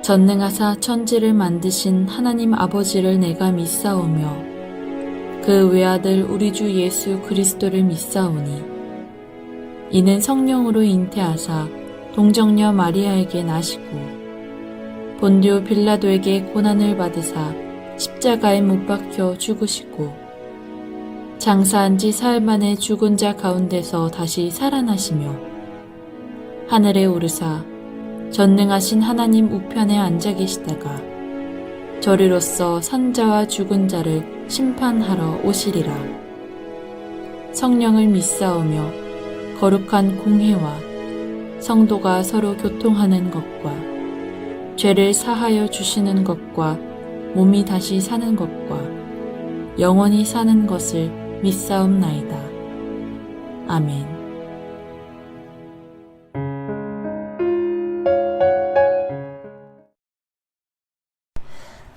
전능하사 천지를 만드신 하나님 아버지를 내가 믿사오며 그 외아들 우리 주 예수 그리스도를 믿사오니 이는 성령으로 잉태하사 동정녀 마리아에게 나시고 본디오 빌라도에게 고난을 받으사 십자가에 못 박혀 죽으시고 장사한 지 사흘 만에 죽은 자 가운데서 다시 살아나시며 하늘에 오르사 전능하신 하나님 우편에 앉아 계시다가 저리로서 산자와 죽은 자를 심판하러 오시리라. 성령을 믿사오며 거룩한 공회와 성도가 서로 교통하는 것과 죄를 사하여 주시는 것과 몸이 다시 사는 것과 영원히 사는 것을 믿사옵나이다. 아멘.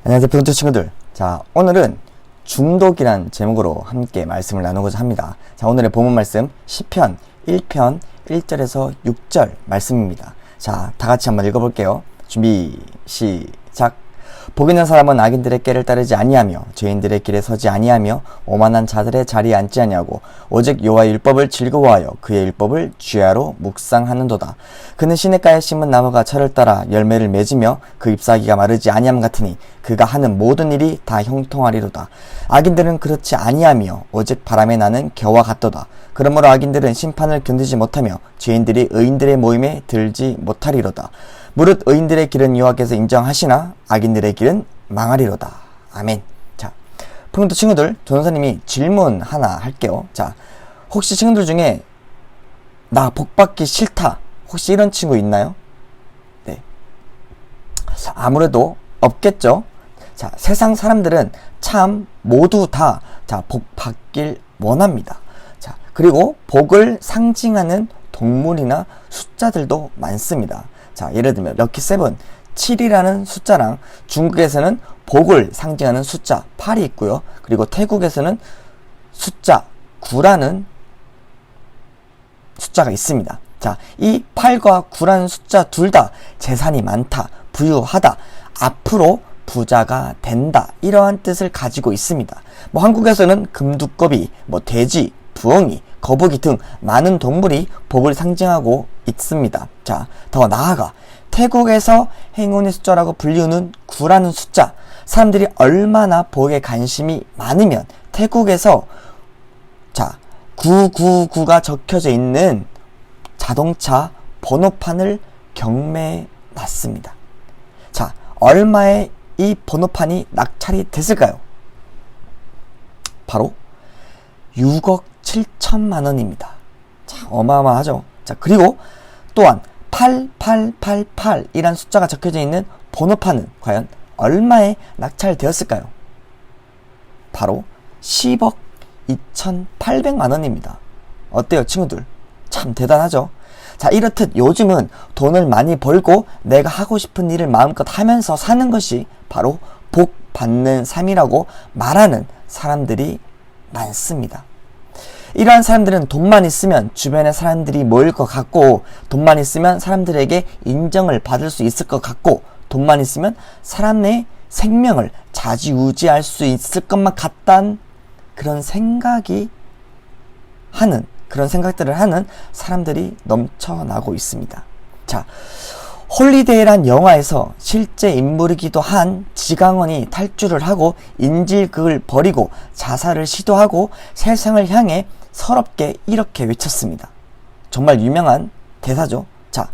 안녕하세요, 푸른투 친구들. 자, 오늘은 중독이란 제목으로 함께 말씀을 나누고자 합니다. 자, 오늘의 본문 말씀 시편 1편 1절에서 6절 말씀입니다. 자, 다 같이 한번 읽어볼게요. 준비, 시작. 복 있는 사람은 악인들의 꾀를 따르지 아니하며 죄인들의 길에 서지 아니하며 오만한 자들의 자리에 앉지 아니하고 오직 여호와의 율법을 즐거워하여 그의 율법을 주야로 묵상하는도다. 그는 시냇가에 심은 나무가 철을 따라 열매를 맺으며 그 잎사귀가 마르지 아니함 같으니 그가 하는 모든 일이 다 형통하리로다. 악인들은 그렇지 아니하며 오직 바람에 나는 겨와 같도다. 그러므로 악인들은 심판을 견디지 못하며 죄인들이 의인들의 모임에 들지 못하리로다. 무릇 의인들의 길은 여호와께서 인정하시나 악인들의 길은 망하리로다. 아멘. 자, 푸른투 친구들, 전도사님이 질문 하나 할게요. 자, 혹시 친구들 중에 나 복받기 싫다, 혹시 이런 친구 있나요? 네, 아무래도 없겠죠. 자, 세상 사람들은 참 모두 다 복받길 원합니다. 자, 그리고 복을 상징하는 동물이나 숫자들도 많습니다. 자, 예를 들면 럭키7, 7이라는 숫자랑 중국에서는 복을 상징하는 숫자 8이 있고요. 그리고 태국에서는 숫자 9라는 숫자가 있습니다. 자, 이 8과 9라는 숫자 둘 다 재산이 많다, 부유하다, 앞으로 부자가 된다, 이러한 뜻을 가지고 있습니다. 한국에서는 금두꺼비, 돼지, 부엉이, 거북이 등 많은 동물이 복을 상징하고 있습니다. 자, 더 나아가 태국에서 행운의 숫자라고 불리우는 9라는 숫자, 사람들이 얼마나 복에 관심이 많으면 태국에서 999가 적혀져 있는 자동차 번호판을 경매해 놨습니다. 자, 얼마에 이 번호판이 낙찰이 됐을까요? 바로 6억 7천만 원입니다. 자, 어마어마하죠. 자, 그리고 또한 8888이란 숫자가 적혀져 있는 번호판은 과연 얼마에 낙찰되었을까요? 바로 10억 2,800만 원입니다. 어때요, 친구들? 참 대단하죠? 자, 이렇듯 요즘은 돈을 많이 벌고 내가 하고 싶은 일을 마음껏 하면서 사는 것이 바로 복 받는 삶이라고 말하는 사람들이 많습니다. 이러한 사람들은 돈만 있으면 주변에 사람들이 모일 것 같고, 돈만 있으면 사람들에게 인정을 받을 수 있을 것 같고, 돈만 있으면 사람의 생명을 좌지우지할 수 있을 것만 같다는 그런 생각들을 하는 사람들이 넘쳐나고 있습니다. 자, 홀리데이란 영화에서 실제 인물이기도 한 지강원이 탈주를 하고 인질극을 벌이고 자살을 시도하고 세상을 향해 서럽게 이렇게 외쳤습니다. 정말 유명한 대사죠. 자,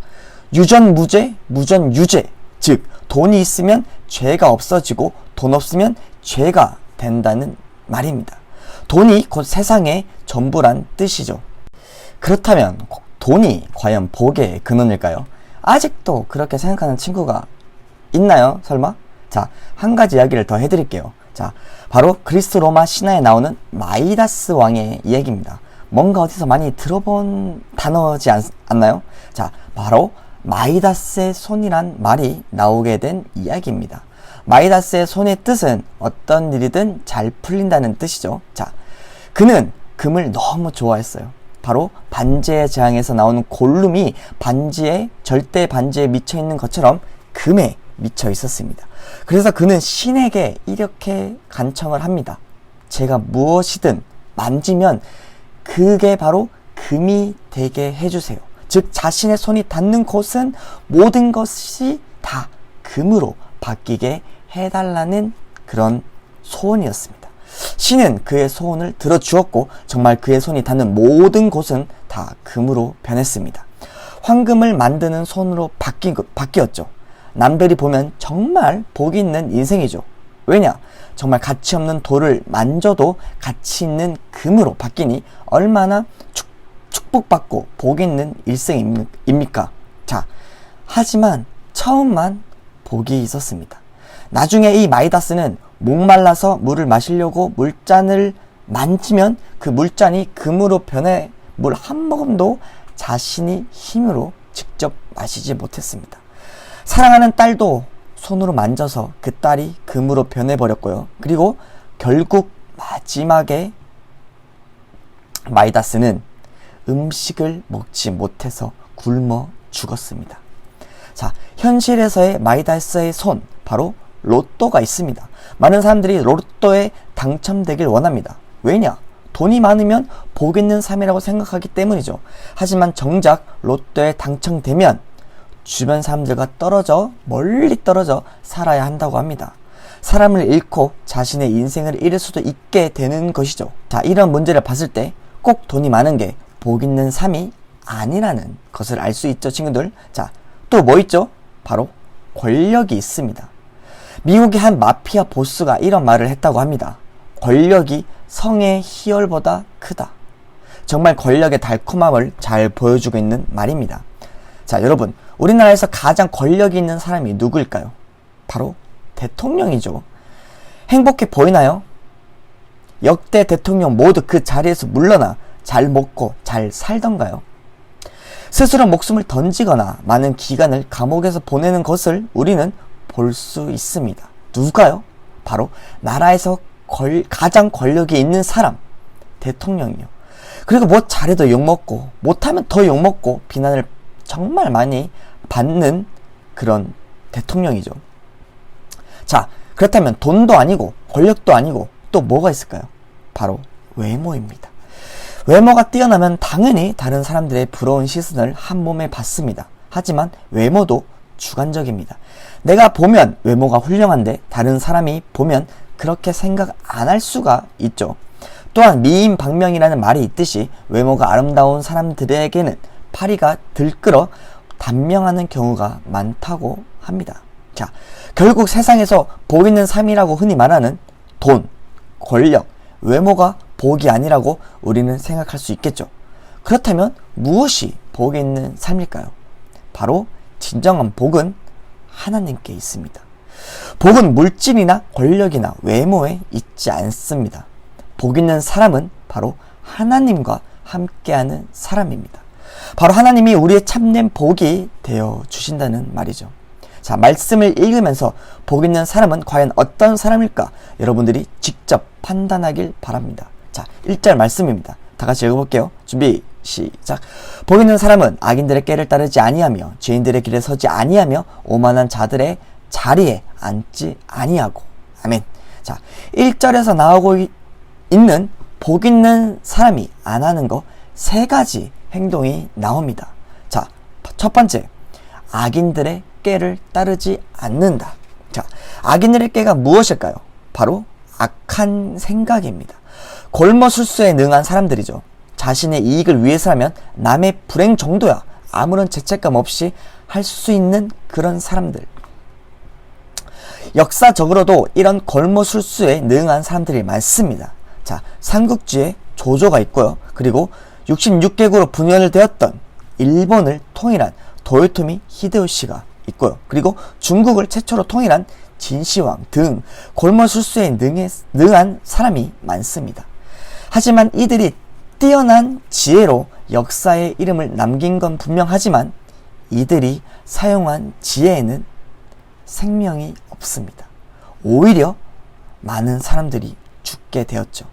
유전무죄, 무전유죄. 즉, 돈이 있으면 죄가 없어지고 돈 없으면 죄가 된다는 말입니다. 돈이 곧 세상의 전부란 뜻이죠. 그렇다면 돈이 과연 복의 근원일까요? 아직도 그렇게 생각하는 친구가 있나요? 설마? 자, 한 가지 이야기를 더 해드릴게요. 자, 바로 그리스 로마 신화에 나오는 마이다스 왕의 이야기입니다. 뭔가 어디서 많이 들어본 단어지 않나요? 자, 바로 마이다스의 손이란 말이 나오게 된 이야기입니다. 마이다스의 손의 뜻은 어떤 일이든 잘 풀린다는 뜻이죠. 자, 그는 금을 너무 좋아했어요. 바로 반지의 제왕에서 나오는 골룸이 절대 반지에 미쳐있는 것처럼 금에 미쳐 있었습니다. 그래서 그는 신에게 이렇게 간청을 합니다. 제가 무엇이든 만지면 그게 바로 금이 되게 해주세요. 즉 자신의 손이 닿는 곳은 모든 것이 다 금으로 바뀌게 해달라는 그런 소원이었습니다. 신은 그의 소원을 들어주었고 정말 그의 손이 닿는 모든 곳은 다 금으로 변했습니다. 황금을 만드는 손으로 바뀌었죠. 남들이 보면 정말 복이 있는 인생이죠. 왜냐? 정말 가치 없는 돌을 만져도 가치 있는 금으로 바뀌니 얼마나 축복받고 복 있는 일생입니까? 자, 하지만 처음만 복이 있었습니다. 나중에 이 마이다스는 목말라서 물을 마시려고 물잔을 만지면 그 물잔이 금으로 변해 물 한 모금도 자신이 힘으로 직접 마시지 못했습니다. 사랑하는 딸도 손으로 만져서 그 딸이 금으로 변해버렸고요. 그리고 결국 마지막에 마이다스는 음식을 먹지 못해서 굶어 죽었습니다. 자, 현실에서의 마이다스의 손, 바로 로또가 있습니다. 많은 사람들이 로또에 당첨되길 원합니다. 왜냐? 돈이 많으면 복 있는 삶이라고 생각하기 때문이죠. 하지만 정작 로또에 당첨되면 주변 사람들과 멀리 떨어져 살아야 한다고 합니다. 사람을 잃고 자신의 인생을 잃을 수도 있게 되는 것이죠. 자, 이런 문제를 봤을 때 꼭 돈이 많은 게 복 있는 삶이 아니라는 것을 알 수 있죠, 친구들. 자, 또 뭐 있죠? 바로 권력이 있습니다. 미국의 한 마피아 보스가 이런 말을 했다고 합니다. 권력이 성의 희열보다 크다. 정말 권력의 달콤함을 잘 보여주고 있는 말입니다. 자, 여러분, 우리나라에서 가장 권력이 있는 사람이 누구일까요? 바로 대통령이죠. 행복해 보이나요? 역대 대통령 모두 그 자리에서 물러나 잘 먹고 잘 살던가요? 스스로 목숨을 던지거나 많은 기간을 감옥에서 보내는 것을 우리는 볼 수 있습니다. 누가요? 바로 나라에서 가장 권력이 있는 사람, 대통령이요. 그리고 뭐 잘해도 욕먹고 못하면 더 욕먹고 비난을 정말 많이 받는 그런 대통령이죠. 자, 그렇다면 돈도 아니고 권력도 아니고 또 뭐가 있을까요? 바로 외모입니다. 외모가 뛰어나면 당연히 다른 사람들의 부러운 시선을 한 몸에 받습니다. 하지만 외모도 주관적입니다. 내가 보면 외모가 훌륭한데 다른 사람이 보면 그렇게 생각 안 할 수가 있죠. 또한 미인방명이라는 말이 있듯이 외모가 아름다운 사람들에게는 파리가 들끓어 단명하는 경우가 많다고 합니다. 자, 결국 세상에서 복 있는 삶이라고 흔히 말하는 돈, 권력, 외모가 복이 아니라고 우리는 생각할 수 있겠죠. 그렇다면 무엇이 복이 있는 삶일까요? 바로 진정한 복은 하나님께 있습니다. 복은 물질이나 권력이나 외모에 있지 않습니다. 복 있는 사람은 바로 하나님과 함께하는 사람입니다. 바로 하나님이 우리의 참된 복이 되어 주신다는 말이죠. 자, 말씀을 읽으면서 복 있는 사람은 과연 어떤 사람일까? 여러분들이 직접 판단하길 바랍니다. 자, 1절 말씀입니다. 다 같이 읽어볼게요. 준비, 시작. 복 있는 사람은 악인들의 꾀를 따르지 아니하며 죄인들의 길에 서지 아니하며 오만한 자들의 자리에 앉지 아니하고. 아멘. 자, 1절에서 나오고 있는 복 있는 사람이 안 하는 거 3가지 행동이 나옵니다. 자, 첫 번째, 악인들의 꾀를 따르지 않는다. 자, 악인들의 꾀가 무엇일까요? 바로 악한 생각입니다. 골머술수에 능한 사람들이죠. 자신의 이익을 위해서라면 남의 불행 정도야 아무런 죄책감 없이 할 수 있는 그런 사람들. 역사적으로도 이런 골머술수에 능한 사람들이 많습니다. 자, 삼국지에 조조가 있고요. 그리고 66개국으로 분열을 되었던 일본을 통일한 도요토미 히데요시가 있고요. 그리고 중국을 최초로 통일한 진시황 등 골머술수에 능한 사람이 많습니다. 하지만 이들이 뛰어난 지혜로 역사의 이름을 남긴 건 분명하지만 이들이 사용한 지혜에는 생명이 없습니다. 오히려 많은 사람들이 죽게 되었죠.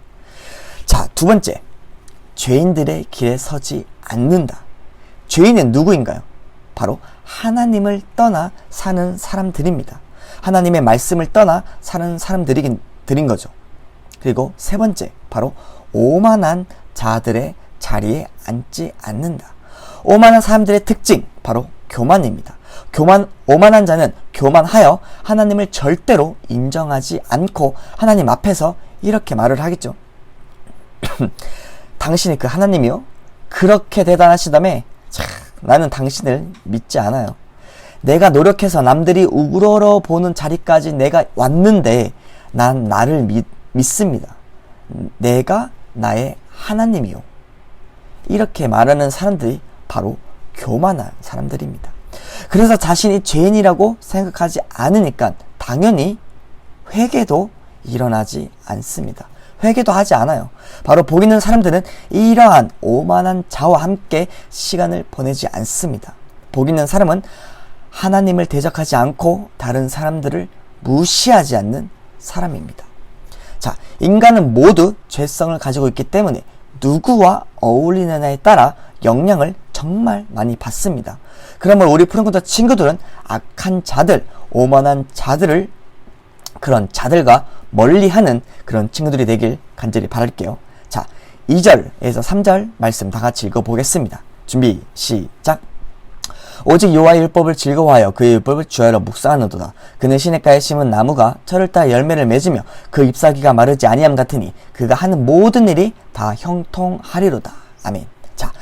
자, 두 번째, 죄인들의 길에 서지 않는다. 죄인은 누구인가요? 바로 하나님을 떠나 사는 사람들입니다. 하나님의 말씀을 떠나 사는 사람들인 거죠. 그리고 세 번째, 바로 오만한 자들의 자리에 앉지 않는다. 오만한 사람들의 특징, 바로 교만입니다. 오만한 자는 교만하여 하나님을 절대로 인정하지 않고 하나님 앞에서 이렇게 말을 하겠죠. 당신이 그 하나님이요? 그렇게 대단하시다며? 나는 당신을 믿지 않아요. 내가 노력해서 남들이 우러러 보는 자리까지 내가 왔는데 난 나를 믿습니다. 내가 나의 하나님이요. 이렇게 말하는 사람들이 바로 교만한 사람들입니다. 그래서 자신이 죄인이라고 생각하지 않으니까 당연히 회개도 일어나지 않습니다. 회개도 하지 않아요. 바로 복 있는 사람들은 이러한 오만한 자와 함께 시간을 보내지 않습니다. 복 있는 사람은 하나님을 대적하지 않고 다른 사람들을 무시하지 않는 사람입니다. 자, 인간은 모두 죄성을 가지고 있기 때문에 누구와 어울리느냐에 따라 영향을 정말 많이 받습니다. 그러므로 우리 푸른코터 친구들은 악한 자들, 오만한 자들을 그런 자들과 멀리하는 그런 친구들이 되길 간절히 바랄게요. 자, 2절에서 3절 말씀 다 같이 읽어보겠습니다. 준비, 시작. 오직 여호와의 율법을 즐거워하여 그의 율법을 주야로 묵상하는도다. 그는 시냇가에 심은 나무가 철을 따라 열매를 맺으며 그 잎사귀가 마르지 아니함 같으니 그가 하는 모든 일이 다 형통하리로다. 아멘. 자,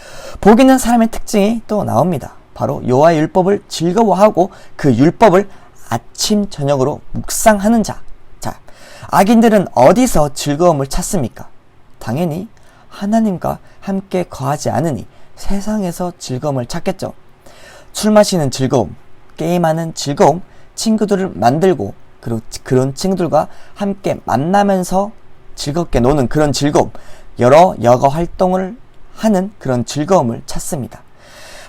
복 있는 사람의 특징이 또 나옵니다. 바로 여호와의 율법을 즐거워하고 그 율법을 아침 저녁으로 묵상하는 자. 자, 악인들은 어디서 즐거움을 찾습니까? 당연히 하나님과 함께 거하지 않으니 세상에서 즐거움을 찾겠죠. 술 마시는 즐거움, 게임하는 즐거움, 친구들을 만들고 그리고 그런 친구들과 함께 만나면서 즐겁게 노는 그런 즐거움, 여러 여가 활동을 하는 그런 즐거움을 찾습니다.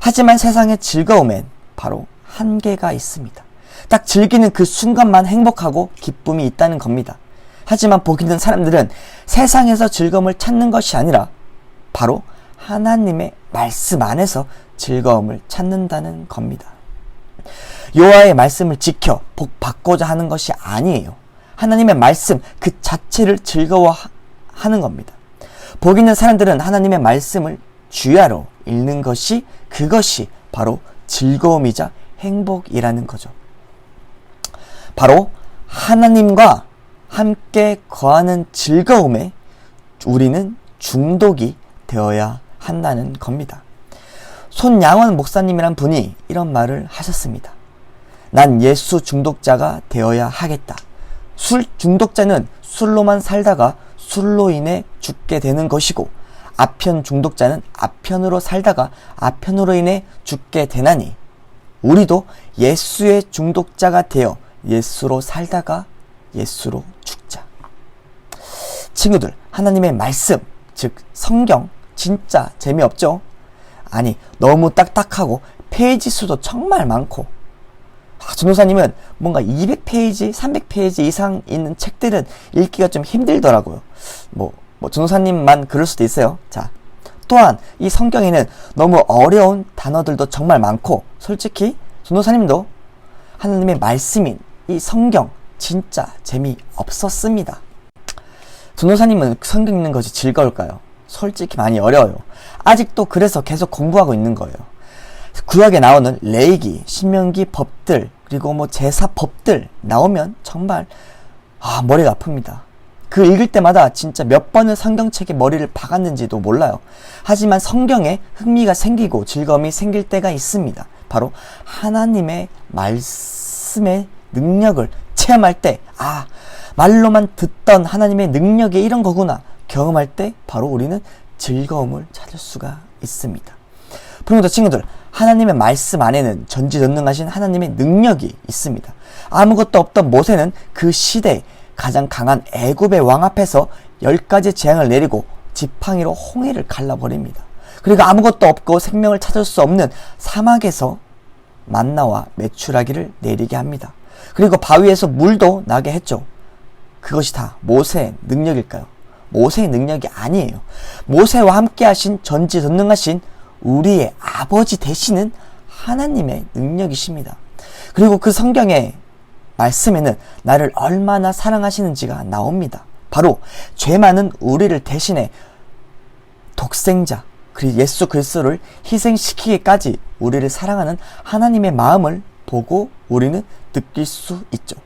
하지만 세상의 즐거움엔 바로 한계가 있습니다. 딱 즐기는 그 순간만 행복하고 기쁨이 있다는 겁니다. 하지만 복 있는 사람들은 세상에서 즐거움을 찾는 것이 아니라 바로 하나님의 말씀 안에서 즐거움을 찾는다는 겁니다. 여호와의 말씀을 지켜 복 받고자 하는 것이 아니에요. 하나님의 말씀 그 자체를 즐거워하는 겁니다. 복 있는 사람들은 하나님의 말씀을 주야로 읽는 것이 그것이 바로 즐거움이자 행복이라는 거죠. 바로 하나님과 함께 거하는 즐거움에 우리는 중독이 되어야 한다는 겁니다. 손양원 목사님이란 분이 이런 말을 하셨습니다. 난 예수 중독자가 되어야 하겠다. 술 중독자는 술로만 살다가 술로 인해 죽게 되는 것이고 아편 중독자는 아편으로 살다가 아편으로 인해 죽게 되나니 우리도 예수의 중독자가 되어 예수로 살다가 예수로 죽자. 친구들, 하나님의 말씀, 즉 성경 진짜 재미없죠? 아니, 너무 딱딱하고 페이지 수도 정말 많고 전도사님은 뭔가 200페이지, 300페이지 이상 있는 책들은 읽기가 좀 힘들더라고요. 전도사님만 그럴 수도 있어요. 자, 또한 이 성경에는 너무 어려운 단어들도 정말 많고 솔직히 전도사님도 하나님의 말씀인 이 성경 진짜 재미없었습니다. 전도사님은 성경 읽는 것이 즐거울까요? 솔직히 많이 어려워요. 아직도 그래서 계속 공부하고 있는 거예요. 구약에 나오는 레위기, 신명기 법들, 그리고 제사 법들 나오면 정말 머리가 아픕니다. 그 읽을 때마다 진짜 몇 번을 성경책에 머리를 박았는지도 몰라요. 하지만 성경에 흥미가 생기고 즐거움이 생길 때가 있습니다. 바로 하나님의 말씀의 능력을 체험할 때, 말로만 듣던 하나님의 능력이 이런 거구나 경험할 때 바로 우리는 즐거움을 찾을 수가 있습니다. 부모님 친구들, 하나님의 말씀 안에는 전지전능하신 하나님의 능력이 있습니다. 아무것도 없던 모세는 그 시대에 가장 강한 애굽의 왕 앞에서 10가지 재앙을 내리고 지팡이로 홍해를 갈라버립니다. 그리고 아무것도 없고 생명을 찾을 수 없는 사막에서 만나와 메추라기를 내리게 합니다. 그리고 바위에서 물도 나게 했죠. 그것이 다 모세의 능력일까요? 모세의 능력이 아니에요. 모세와 함께 하신 전지전능하신 우리의 아버지 되시는 하나님의 능력이십니다. 그리고 그 성경의 말씀에는 나를 얼마나 사랑하시는지가 나옵니다. 바로 죄 많은 우리를 대신해 독생자 예수 그리스도를 희생시키기까지 우리를 사랑하는 하나님의 마음을 보고 우리는 느낄 수 있죠.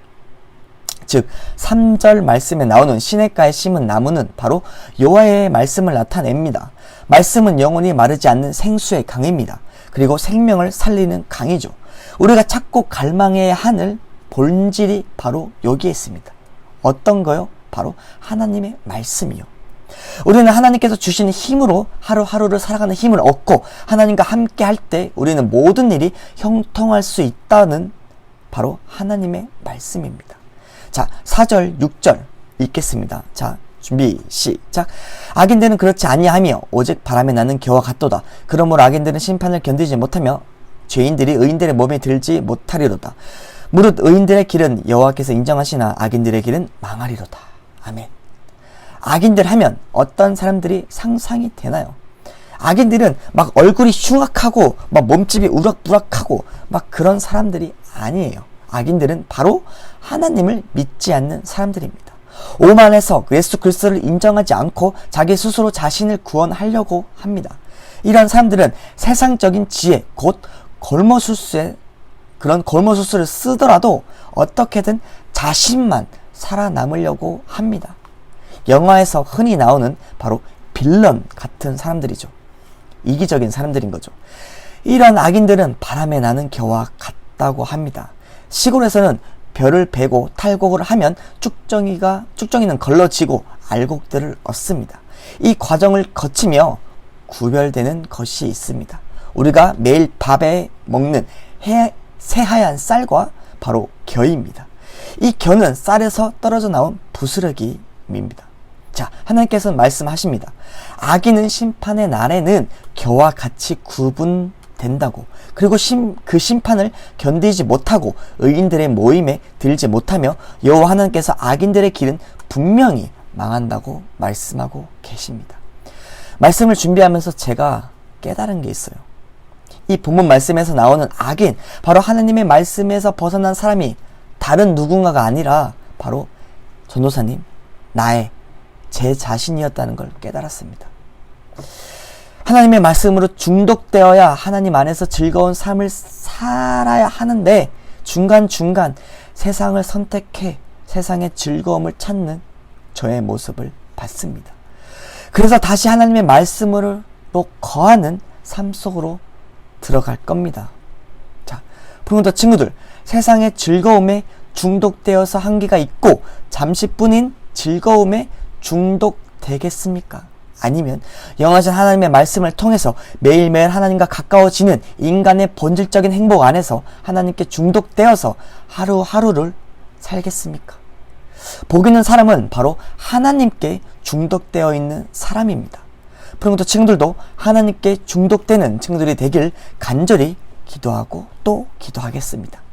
즉 3절 말씀에 나오는 시냇가에 심은 나무는 바로 여호와의 말씀을 나타냅니다. 말씀은 영원히 마르지 않는 생수의 강입니다. 그리고 생명을 살리는 강이죠. 우리가 찾고 갈망해야 하는 본질이 바로 여기에 있습니다. 어떤 거요? 바로 하나님의 말씀이요. 우리는 하나님께서 주시는 힘으로 하루하루를 살아가는 힘을 얻고 하나님과 함께 할 때 우리는 모든 일이 형통할 수 있다는 바로 하나님의 말씀입니다. 자, 4절, 6절 읽겠습니다. 자, 준비, 시작. 악인들은 그렇지 아니하며 오직 바람에 나는 겨와 같도다. 그러므로 악인들은 심판을 견디지 못하며 죄인들이 의인들의 몸에 들지 못하리로다. 무릇 의인들의 길은 여호와께서 인정하시나 악인들의 길은 망하리로다. 아멘. 악인들 하면 어떤 사람들이 상상이 되나요? 악인들은 막 얼굴이 흉악하고 막 몸집이 우락부락하고 막 그런 사람들이 아니에요. 악인들은 바로 하나님을 믿지 않는 사람들입니다. 오만해서 예수 그리스도를 인정하지 않고 자기 스스로 자신을 구원하려고 합니다. 이런 사람들은 세상적인 지혜 곧 골머술수에 그런 골머술수를 쓰더라도 어떻게든 자신만 살아남으려고 합니다. 영화에서 흔히 나오는 바로 빌런 같은 사람들이죠. 이기적인 사람들인 거죠. 이런 악인들은 바람에 나는 겨와 같다고 합니다. 시골에서는 별을 베고 탈곡을 하면 쭉정이는 걸러지고 알곡들을 얻습니다. 이 과정을 거치며 구별되는 것이 있습니다. 우리가 매일 밥에 먹는 새하얀 쌀과 바로 겨입니다. 이 겨는 쌀에서 떨어져 나온 부스러기입니다. 자, 하나님께서는 말씀하십니다. 악인은 심판의 날에는 겨와 같이 구분된다고. 그리고 그 심판을 견디지 못하고 의인들의 모임에 들지 못하며 여호와 하나님께서 악인들의 길은 분명히 망한다고 말씀하고 계십니다. 말씀을 준비하면서 제가 깨달은 게 있어요. 이 본문 말씀에서 나오는 악인, 바로 하나님의 말씀에서 벗어난 사람이 다른 누군가가 아니라 바로 전도사님, 제 자신이었다는 걸 깨달았습니다. 하나님의 말씀으로 중독되어야 하나님 안에서 즐거운 삶을 살아야 하는데 중간중간 세상을 선택해 세상의 즐거움을 찾는 저의 모습을 봤습니다. 그래서 다시 하나님의 말씀으로 거하는 삶 속으로 들어갈 겁니다. 자, 부모도 친구들, 세상의 즐거움에 중독되어서 한계가 있고 잠시뿐인 즐거움에 중독되겠습니까? 아니면 영원하신 하나님의 말씀을 통해서 매일매일 하나님과 가까워지는 인간의 본질적인 행복 안에서 하나님께 중독되어서 하루하루를 살겠습니까? 복 있는 사람은 바로 하나님께 중독되어 있는 사람입니다. 그리고 친구들도 하나님께 중독되는 친구들이 되길 간절히 기도하고 또 기도하겠습니다.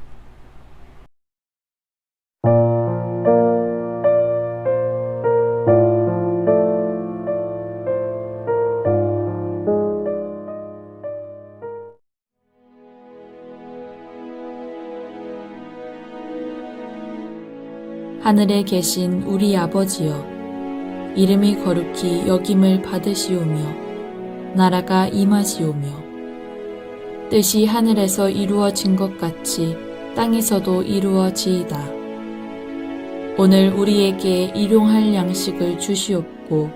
하늘에 계신 우리 아버지여, 이름이 거룩히 여김을 받으시오며 나라가 임하시오며 뜻이 하늘에서 이루어진 것 같이 땅에서도 이루어지이다. 오늘 우리에게 일용할 양식을 주시옵고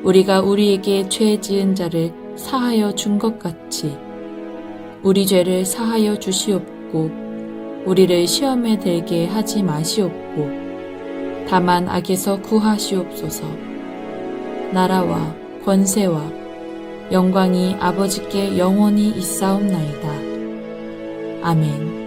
우리가 우리에게 죄 지은 자를 사하여 준 것 같이 우리 죄를 사하여 주시옵고 우리를 시험에 들게 하지 마시옵고 다만 악에서 구하시옵소서. 나라와 권세와 영광이 아버지께 영원히 있사옵나이다. 아멘.